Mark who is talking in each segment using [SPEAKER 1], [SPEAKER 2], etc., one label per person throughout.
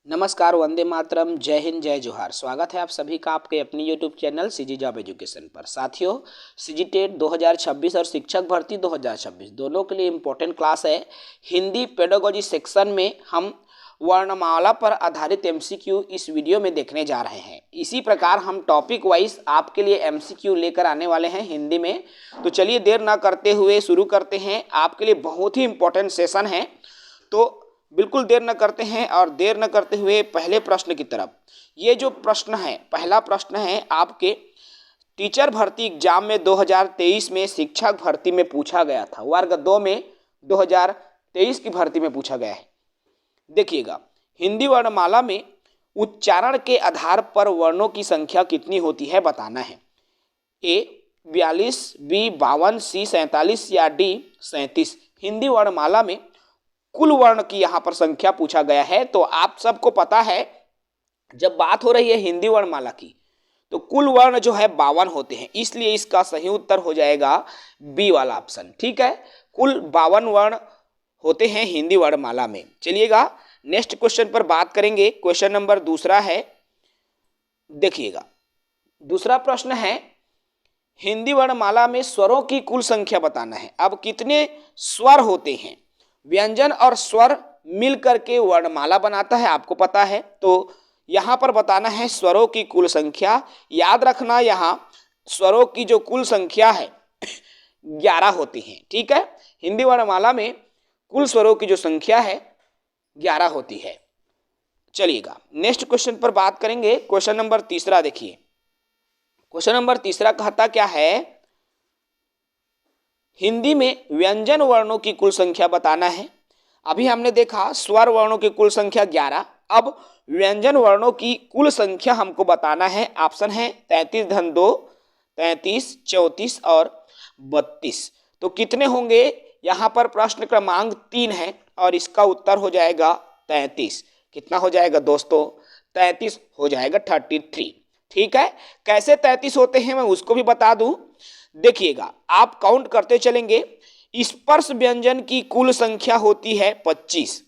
[SPEAKER 1] नमस्कार, वंदे मातरम, जय हिंद, जय जोहार। स्वागत है आप सभी का आपके अपनी YouTube channel CG job education पर। साथियों, सीजी टेट 2026 और शिक्षक भर्ती 2026 दोनों के लिए इम्पोर्टेंट क्लास है। हिंदी पेडागोजी सेक्शन में हम वर्णमाला पर आधारित एमसीक्यू इस वीडियो में देखने जा रहे हैं। इसी प्रकार हम टॉपिक वाइज आपके लिए एमसीक्यू लेकर आने वाले हैं हिंदी में। तो चलिए देर ना करते हुए शुरू करते हैं। आपके लिए बहुत ही इम्पोर्टेंट सेशन है, तो बिल्कुल देर न करते हैं और देर न करते हुए पहले प्रश्न की तरफ। ये जो प्रश्न है, पहला प्रश्न है आपके टीचर भर्ती एग्जाम में 2023 में शिक्षक भर्ती में पूछा गया था। वर्ग 2 में 2023 की भर्ती में पूछा गया है। देखिएगा, हिंदी वर्णमाला में उच्चारण के आधार पर वर्णों की संख्या कितनी होती है बताना है। ए 42, बी 52, सी 47 या डी 37। हिंदी वर्णमाला में कुल वर्ण की यहाँ पर संख्या पूछा गया है। तो आप सबको पता है, जब बात हो रही है हिंदी वर्णमाला की तो कुल वर्ण जो है 52 होते हैं, इसलिए इसका सही उत्तर हो जाएगा बी वाला ऑप्शन। ठीक है, कुल 52 वर्ण होते हैं हिंदी वर्णमाला में। चलिएगा नेक्स्ट क्वेश्चन पर बात करेंगे। क्वेश्चन नंबर दूसरा है, देखिएगा दूसरा प्रश्न है, हिंदी वर्णमाला में स्वरों की कुल संख्या बताना है। अब कितने स्वर होते हैं? व्यंजन और स्वर मिलकर के वर्णमाला बनाता है, आपको पता है। तो यहाँ पर बताना है स्वरों की कुल संख्या। याद रखना, यहाँ स्वरों की जो कुल संख्या है 11 होती हैं। ठीक है, हिंदी वर्णमाला में कुल स्वरों की जो संख्या है 11 होती है। चलिएगा नेक्स्ट क्वेश्चन पर बात करेंगे। क्वेश्चन नंबर तीसरा देखिए। क्वेश्चन नंबर तीसरा कहता क्या है, हिंदी में व्यंजन वर्णों की कुल संख्या बताना है। अभी हमने देखा स्वर वर्णों की कुल संख्या 11, अब व्यंजन वर्णों की कुल संख्या हमको बताना है। ऑप्शन है 33-2, 33, 34 और 32। तो कितने होंगे? यहाँ पर प्रश्न क्रमांक 3 है और इसका उत्तर हो जाएगा 33। कितना हो जाएगा दोस्तों? 33 हो जाएगा, 33। ठीक है, कैसे 33 होते हैं मैं उसको भी बता दूं। देखिएगा, आप काउंट करते चलेंगे। स्पर्श व्यंजन की कुल संख्या होती है 25,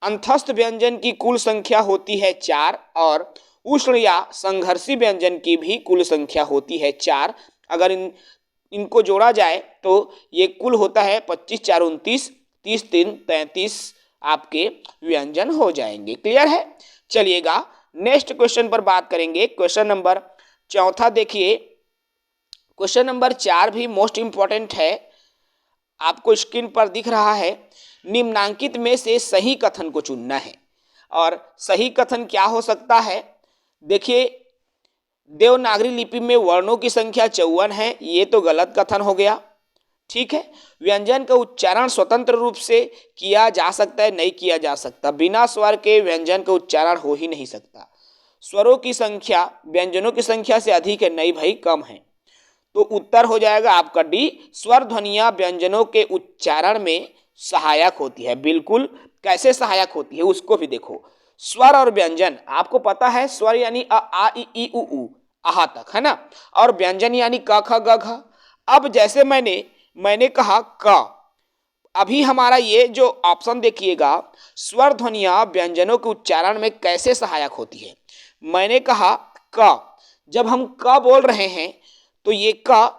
[SPEAKER 1] अंतस्थ व्यंजन की कुल संख्या होती है 4 और उष्ण या संघर्षी व्यंजन की भी कुल संख्या होती है 4। अगर इनको जोड़ा जाए तो ये कुल होता है 25 4 29, 30 3 33 आपके व्यंजन हो जाएंगे। क्लियर है? चलिएगा नेक्स्ट क्वेश्चन पर बात करेंगे। क्वेश्चन नंबर चौथा देखिए। क्वेश्चन नंबर 4 भी मोस्ट इंपॉर्टेंट है, आपको स्क्रीन पर दिख रहा है। निम्नांकित में से सही कथन को चुनना है। और सही कथन क्या हो सकता है? देखिए, देवनागरी लिपि में वर्णों की संख्या 54 है, ये तो गलत कथन हो गया। ठीक है, व्यंजन का उच्चारण स्वतंत्र रूप से किया जा सकता है, नहीं किया जा सकता। बिना स्वर के व्यंजन का उच्चारण हो ही नहीं सकता। स्वरों की संख्या व्यंजनों की संख्या से अधिक है, नहीं भाई, कम है। तो उत्तर हो जाएगा आपका डी। स्वर ध्वनियां व्यंजनों के उच्चारण में सहायक होती है। बिल्कुल, कैसे सहायक होती है उसको भी देखो। स्वर और व्यंजन, आपको पता है स्वर यानी अ आ इ ई उ ऊ आहा तक, है ना, और व्यंजन यानी क ख ग घ। अब जैसे मैंने कहा क, अभी हमारा ये जो ऑप्शन देखिएगा, स्वर ध्वनियां व्यंजनों के उच्चारण में कैसे सहायक होती है। मैंने कहा क, जब हम क बोल रहे हैं तो ये क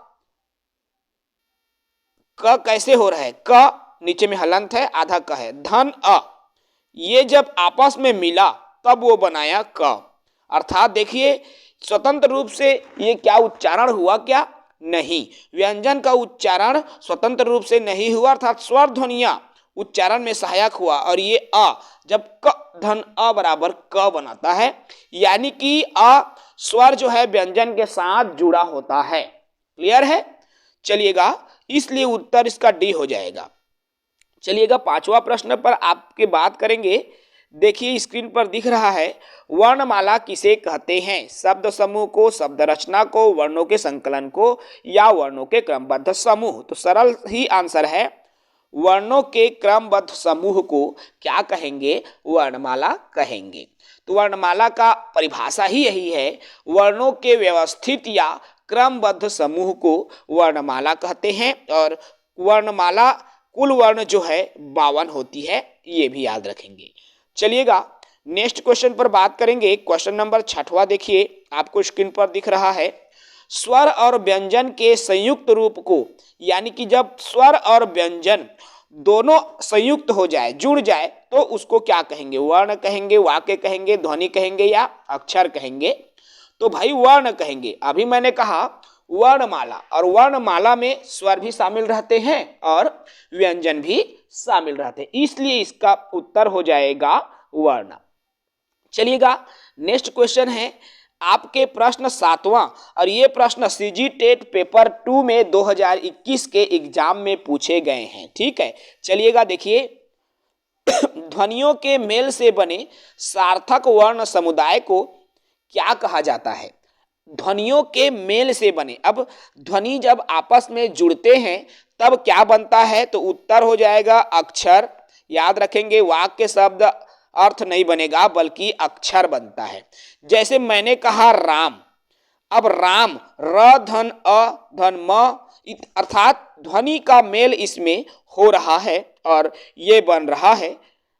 [SPEAKER 1] कैसे हो रहा है? क नीचे में हलंत है, आधा क है, धन अ, ये जब आपस में मिला तब वो बनाया क। अर्थात देखिए, स्वतंत्र रूप से ये क्या उच्चारण हुआ? क्या नहीं, व्यंजन का उच्चारण स्वतंत्र रूप से नहीं हुआ, अर्थात स्वर ध्वनियां उच्चारण में सहायक हुआ। और ये अ, जब क धन अ बराबर क बनाता है, यानी कि अ स्वर जो है व्यंजन के साथ जुड़ा होता है। क्लियर है? चलिएगा, इसलिए उत्तर इसका डी हो जाएगा। चलिएगा पांचवा प्रश्न पर आपके बात करेंगे। देखिए स्क्रीन पर दिख रहा है, वर्णमाला किसे कहते हैं? शब्द समूह को, शब्द रचना को, वर्णों के संकलन को या वर्णों के क्रमबद्ध समूह? तो सरल ही आंसर है, वर्णों के क्रमबद्ध समूह को क्या कहेंगे? वर्णमाला कहेंगे। तो वर्णमाला का परिभाषा ही यही है, वर्णों के व्यवस्थित या क्रमबद्ध समूह को वर्णमाला कहते हैं। और वर्णमाला कुल वर्ण जो है 52 होती है, ये भी याद रखेंगे। चलिएगा नेक्स्ट क्वेश्चन पर बात करेंगे। क्वेश्चन नंबर 6वां देखिए, आपको स्क्रीन पर दिख रहा है। स्वर और व्यंजन के संयुक्त रूप को, यानी कि जब स्वर और व्यंजन दोनों संयुक्त हो जाए, जुड़ जाए, तो उसको क्या कहेंगे? वर्ण कहेंगे, वाक्य कहेंगे, ध्वनि कहेंगे या अक्षर कहेंगे? तो भाई वर्ण कहेंगे। अभी मैंने कहा वर्णमाला, और वर्णमाला में स्वर भी शामिल रहते हैं और व्यंजन भी शामिल रहते हैं, इसलिए इसका उत्तर हो जाएगा वर्ण। चलिएगा, नेक्स्ट क्वेश्चन है आपके प्रश्न 7वां, और ये प्रश्न सीजी टेट पेपर 2 में 2021 के एग्जाम में पूछे गए हैं। ठीक है, चलिएगा देखिए। ध्वनियों के मेल से बने सार्थक वर्ण समुदाय को क्या कहा जाता है? ध्वनियों के मेल से बने, अब ध्वनि जब आपस में जुड़ते हैं तब क्या बनता है? तो उत्तर हो जाएगा अक्षर। याद रखेंगे, वाक्य शब्द अर्थ नहीं बनेगा बल्कि अक्षर बनता है। जैसे मैंने कहा राम, अब राम र धन अ धन म, अर्थात ध्वनि का मेल इसमें हो रहा है और ये बन रहा है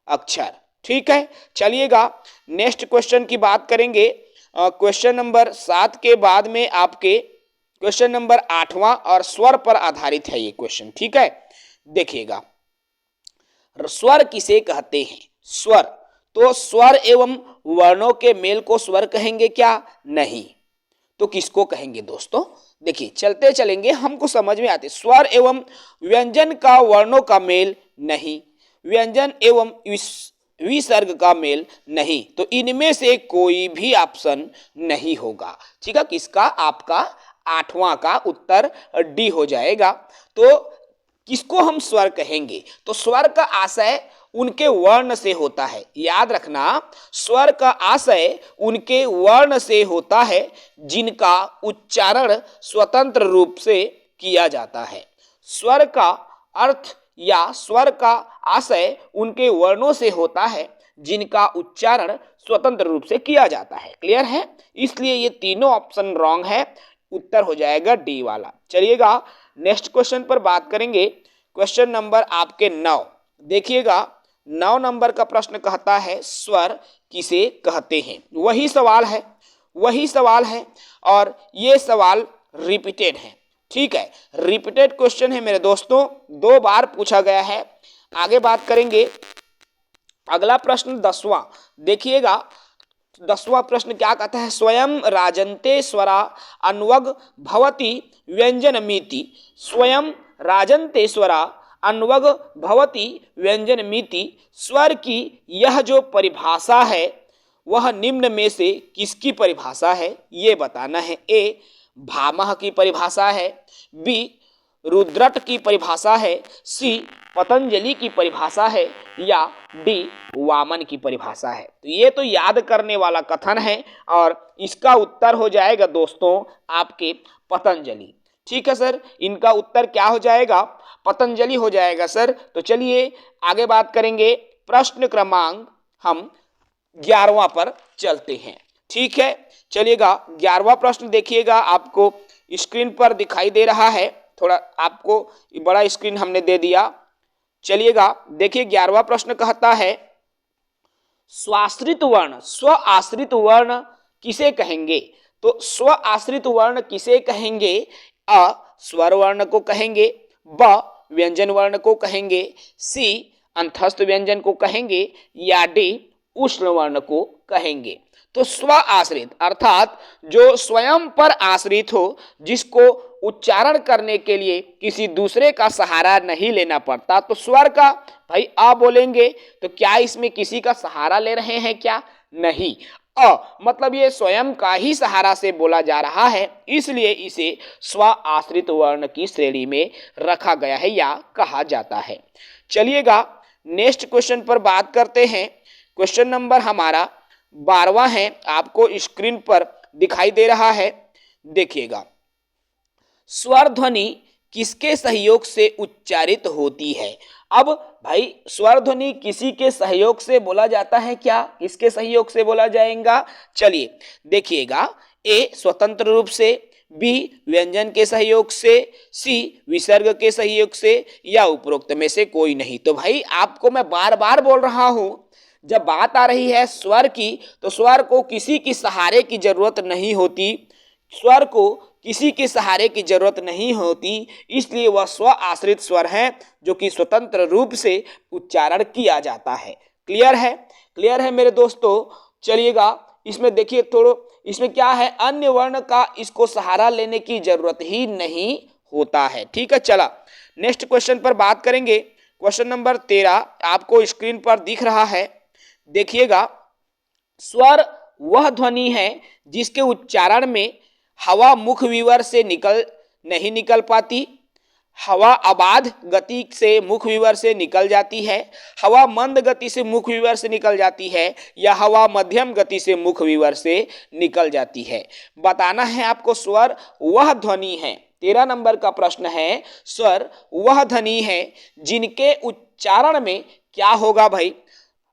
[SPEAKER 1] अक्षर। ठीक है, चलिएगा नेक्स्ट क्वेश्चन की बात करेंगे। क्वेश्चन नंबर 7 के बाद में आपके क्वेश्चन नंबर 8वां और स्वर पर आधारित है ये क्वेश्चन। ठीक है, देखिएगा, स्वर किसे कहते हैं? स्वर, तो स्वर एवं वर्णों के मेल को स्वर कहेंगे क्या? नहीं, तो किसको कहेंगे दोस्तों? देखिए, चलते चलेंगे, हमको समझ में आते। स्वर एवं व्यंजन का वर्णों का मेल नहीं, व्यंजन एवं विसर्ग का मेल नहीं, तो इनमें से कोई भी ऑप्शन नहीं होगा। ठीक है, किसका? आपका 8वां का उत्तर डी हो जाएगा। तो किसको हम स्वर कहेंगे? तो स्वर का आशय उनके वर्ण से होता है। याद रखना, स्वर का आशय उनके वर्ण से होता है जिनका उच्चारण स्वतंत्र रूप से किया जाता है। स्वर का अर्थ या स्वर का आशय उनके वर्णों से होता है जिनका उच्चारण स्वतंत्र रूप से किया जाता है। क्लियर है? इसलिए ये तीनों ऑप्शन रॉन्ग है, उत्तर हो जाएगा डी वाला। चलिएगा, नेक्स्ट क्वेश्चन पर बात करेंगे। क्वेश्चन नंबर आपके 9, देखिएगा 9 नंबर का प्रश्न कहता है स्वर किसे कहते हैं? वही सवाल है और ये सवाल रिपीटेड है। ठीक है, रिपीटेड क्वेश्चन है मेरे दोस्तों, 2 बार पूछा गया है। आगे बात करेंगे। अगला प्रश्न 10वां, देखिएगा 10वां प्रश्न क्या कहता है? स्वयं राजन्ते स्वरा अन्वग भवति व्यंजनमिति, स्वयं राजन्ते स्वरा अन्वग भवति व्यंजनमिति, स्वर की यह जो परिभाषा है वह निम्न में से किसकी परिभाषा है? ये बताना है। ए भामह की परिभाषा है, बी रुद्रट की परिभाषा है, सी पतंजलि की परिभाषा है या डी वामन की परिभाषा है। तो ये तो याद करने वाला कथन है और इसका उत्तर हो जाएगा दोस्तों आपके पतंजलि। ठीक है सर, इनका उत्तर क्या हो जाएगा? पतंजलि हो जाएगा सर। तो चलिए आगे बात करेंगे। प्रश्न क्रमांक हम 11वां पर चलते हैं। ठीक है, चलिएगा 11वां प्रश्न देखिएगा, आपको स्क्रीन पर दिखाई दे रहा है। थोड़ा आपको बड़ा स्क्रीन हमने दे दिया। चलिएगा देखिए, 11वां प्रश्न कहता है स्वाश्रित वर्ण, स्व आश्रित वर्ण किसे कहेंगे? तो स्व आश्रित वर्ण किसे कहेंगे? अ स्वर वर्ण को कहेंगे, ब व्यंजन वर्ण को कहेंगे, सी अंतस्थ व्यंजन को कहेंगे या डी उष्ण वर्ण को कहेंगे। तो स्व आश्रित अर्थात जो स्वयं पर आश्रित हो, जिसको उच्चारण करने के लिए किसी दूसरे का सहारा नहीं लेना पड़ता, तो स्वर का भाई अ बोलेंगे। तो क्या इसमें किसी का सहारा ले रहे हैं क्या? नहीं, अ मतलब ये स्वयं का ही सहारा से बोला जा रहा है, इसलिए इसे स्व आश्रित वर्ण की श्रेणी में रखा गया है या कहा जाता है। चलिएगा नेक्स्ट क्वेश्चन पर बात करते हैं। क्वेश्चन नंबर हमारा 12वां है, आपको स्क्रीन पर दिखाई दे रहा है। देखिएगा, स्वर ध्वनि किसके सहयोग से उच्चारित होती है? अब भाई स्वर ध्वनि किसी के सहयोग से बोला जाता है क्या? किसके सहयोग से बोला जाएगा? चलिए देखिएगा, ए स्वतंत्र रूप से, बी व्यंजन के सहयोग से, सी विसर्ग के सहयोग से या उपरोक्त में से कोई नहीं। तो भाई आपको मैं बार बार बोल रहा हूं, जब बात आ रही है स्वर की, तो स्वर को किसी की सहारे की जरूरत नहीं होती, स्वर को किसी के सहारे की जरूरत नहीं होती, इसलिए वह स्व आश्रित स्वर है जो कि स्वतंत्र रूप से उच्चारण किया जाता है। क्लियर है? क्लियर है मेरे दोस्तों? चलिएगा इसमें देखिए थोड़ा, इसमें क्या है, अन्य वर्ण का इसको सहारा लेने की जरूरत ही नहीं होता है। ठीक है, चला नेक्स्ट क्वेश्चन पर बात करेंगे। क्वेश्चन नंबर 13 आपको स्क्रीन पर दिख रहा है, देखिएगा। स्वर वह ध्वनि है जिसके उच्चारण में हवा मुख विवर से नहीं निकल पाती, हवा अबाध गति से मुख विवर से निकल जाती है, हवा मंद गति से मुख विवर से निकल जाती है, या हवा मध्यम गति से मुख विवर से निकल जाती है। बताना है आपको स्वर वह ध्वनि है। 13 नंबर का प्रश्न है, स्वर वह ध्वनि है जिनके उच्चारण में क्या होगा भाई,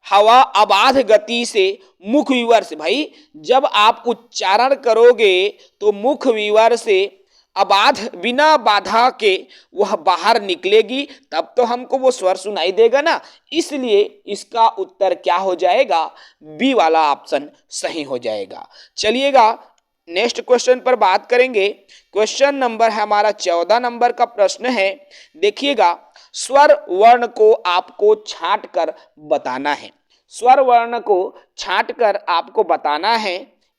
[SPEAKER 1] हवा अबाध गति से मुख विवर से। भाई जब आप उच्चारण करोगे तो मुख विवर से अबाध बिना बाधा के वह बाहर निकलेगी, तब तो हमको वो स्वर सुनाई देगा ना। इसलिए इसका उत्तर क्या हो जाएगा, बी वाला ऑप्शन सही हो जाएगा। चलिएगा नेक्स्ट क्वेश्चन पर बात करेंगे। क्वेश्चन नंबर है हमारा 14 नंबर का प्रश्न है, देखिएगा। स्वर वर्ण को आपको छांट कर बताना है, स्वर वर्ण को छांट कर आपको बताना है।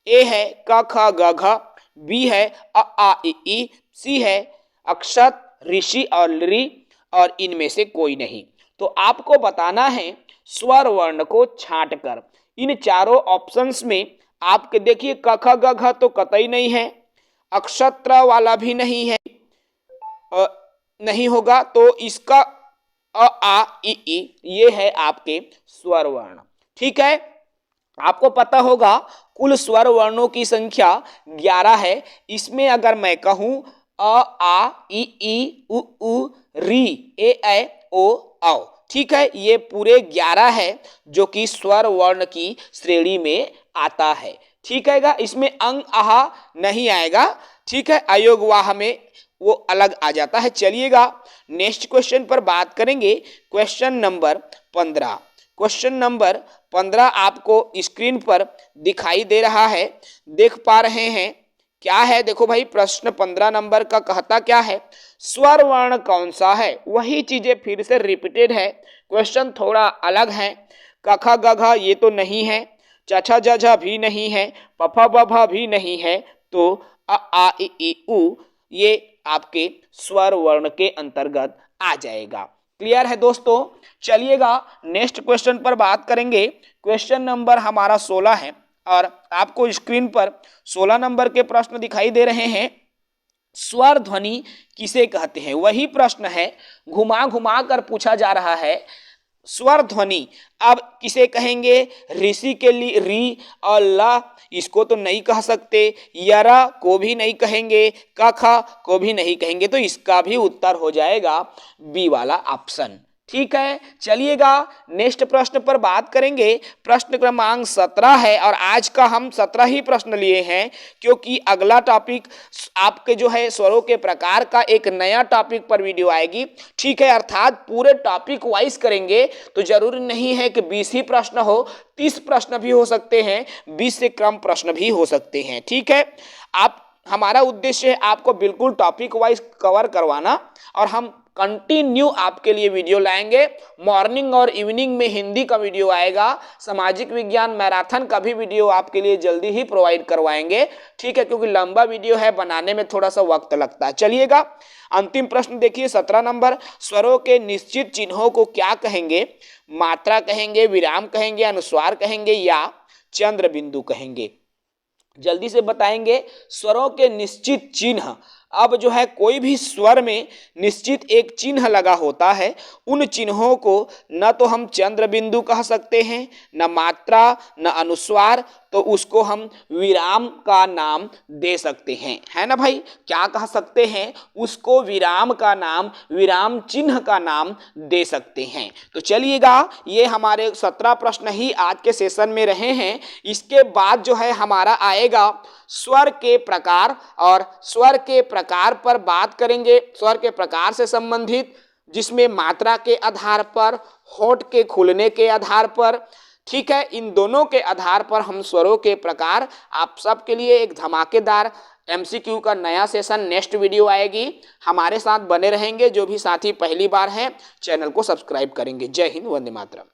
[SPEAKER 1] ए है क ख ग घ, बी है अ आ इ ई, सी है अक्षत ऋषि और ऋ, और इनमें से कोई नहीं। तो आपको बताना है स्वर वर्ण को छांट कर। इन चारों ऑप्शंस में आपके देखिए क ख ग घ तो कतई नहीं है, अक्षत्र वाला भी नहीं है, नहीं होगा, तो इसका अ आ इ ई ये है आपके स्वर वर्ण। ठीक है, आपको पता होगा कुल स्वर वर्णों की संख्या 11 है। इसमें अगर मैं कहूं अ आ इ ई उ ऊ री ए ऐ ओ औ, ठीक है, ये पूरे 11 है जो कि स्वर वर्ण की श्रेणी में आता है। ठीक है, इसमें अंग आहा नहीं आएगा। ठीक है, अयोग वाह में वो अलग आ जाता है। चलिएगा नेक्स्ट क्वेश्चन पर बात करेंगे। क्वेश्चन नंबर 15, क्वेश्चन नंबर 15 आपको स्क्रीन पर दिखाई दे रहा है, देख पा रहे हैं क्या है। देखो भाई प्रश्न 15 नंबर का कहता क्या है, स्वर वर्ण कौन सा है। वही चीजें फिर से रिपीटेड है, क्वेश्चन थोड़ा अलग है। क ख ग घ ये तो नहीं है, च छ ज झ भी नहीं है, प फ ब भ भी नहीं है, तो अ आ इ ई उ ये आपके स्वर वर्ण के अंतर्गत आ जाएगा। क्लियर है दोस्तों? चलिएगा नेक्स्ट क्वेश्चन पर बात करेंगे। क्वेश्चन नंबर हमारा 16 है और आपको स्क्रीन पर 16 नंबर के प्रश्न दिखाई दे रहे हैं। स्वर ध्वनि किसे कहते हैं, वही प्रश्न है, घुमा घुमा कर पूछा जा रहा है। स्वर ध्वनि अब किसे कहेंगे, ऋषि के लिए री और ला इसको तो नहीं कह सकते, यरा को भी नहीं कहेंगे, क ख को भी नहीं कहेंगे, तो इसका भी उत्तर हो जाएगा बी वाला ऑप्शन। ठीक है, चलिएगा नेक्स्ट प्रश्न पर बात करेंगे। प्रश्न क्रमांक 17 है और आज का हम 17 ही प्रश्न लिए हैं क्योंकि अगला टॉपिक आपके जो है स्वरों के प्रकार का एक नया टॉपिक पर वीडियो आएगी। ठीक है, अर्थात पूरे टॉपिक वाइज करेंगे, तो जरूरी नहीं है कि 20 ही प्रश्न हो, 30 प्रश्न भी हो सकते हैं, 20 से कम प्रश्न भी हो सकते हैं। ठीक है, हमारा उद्देश्य है आपको बिल्कुल टॉपिक वाइज कवर करवाना और हम कंटिन्यू आपके लिए वीडियो लाएंगे। मॉर्निंग और इवनिंग में हिंदी का वीडियो आएगा, सामाजिक विज्ञान मैराथन का भी वीडियो आपके लिए जल्दी ही प्रोवाइड करवाएंगे। ठीक है, क्योंकि लंबा वीडियो है, बनाने में थोड़ा सा वक्त लगता है। चलिएगा अंतिम प्रश्न देखिए 17 नंबर, स्वरों के निश्चित चिन्हों को क्या कहेंगे, मात्रा कहेंगे, विराम कहेंगे, अनुस्वार कहेंगे या चंद्र बिंदु कहेंगे। जल्दी से बताएंगे स्वरों के निश्चित चिन्ह। अब जो है कोई भी स्वर में निश्चित एक चिन्ह लगा होता है, उन चिन्हों को न तो हम चंद्र बिंदु कह सकते हैं, न मात्रा, न अनुस्वार, तो उसको हम विराम का नाम दे सकते हैं, है ना भाई। क्या कह सकते हैं उसको, विराम का नाम, विराम चिन्ह का नाम दे सकते हैं। तो चलिएगा ये हमारे 17 प्रश्न ही आज के सेशन में रहे हैं। इसके बाद जो है हमारा आएगा स्वर के प्रकार, और स्वर के प्रकार पर बात करेंगे, स्वर के प्रकार से संबंधित, जिसमें मात्रा के आधार पर, होंठ के खुलने के आधार पर, ठीक है, इन दोनों के आधार पर हम स्वरों के प्रकार आप सबके लिए एक धमाकेदार MCQ का नया सेशन नेक्स्ट वीडियो आएगी। हमारे साथ बने रहेंगे। जो भी साथी पहली बार हैं चैनल को सब्सक्राइब करेंगे। जय हिंद, वंदे मातरम।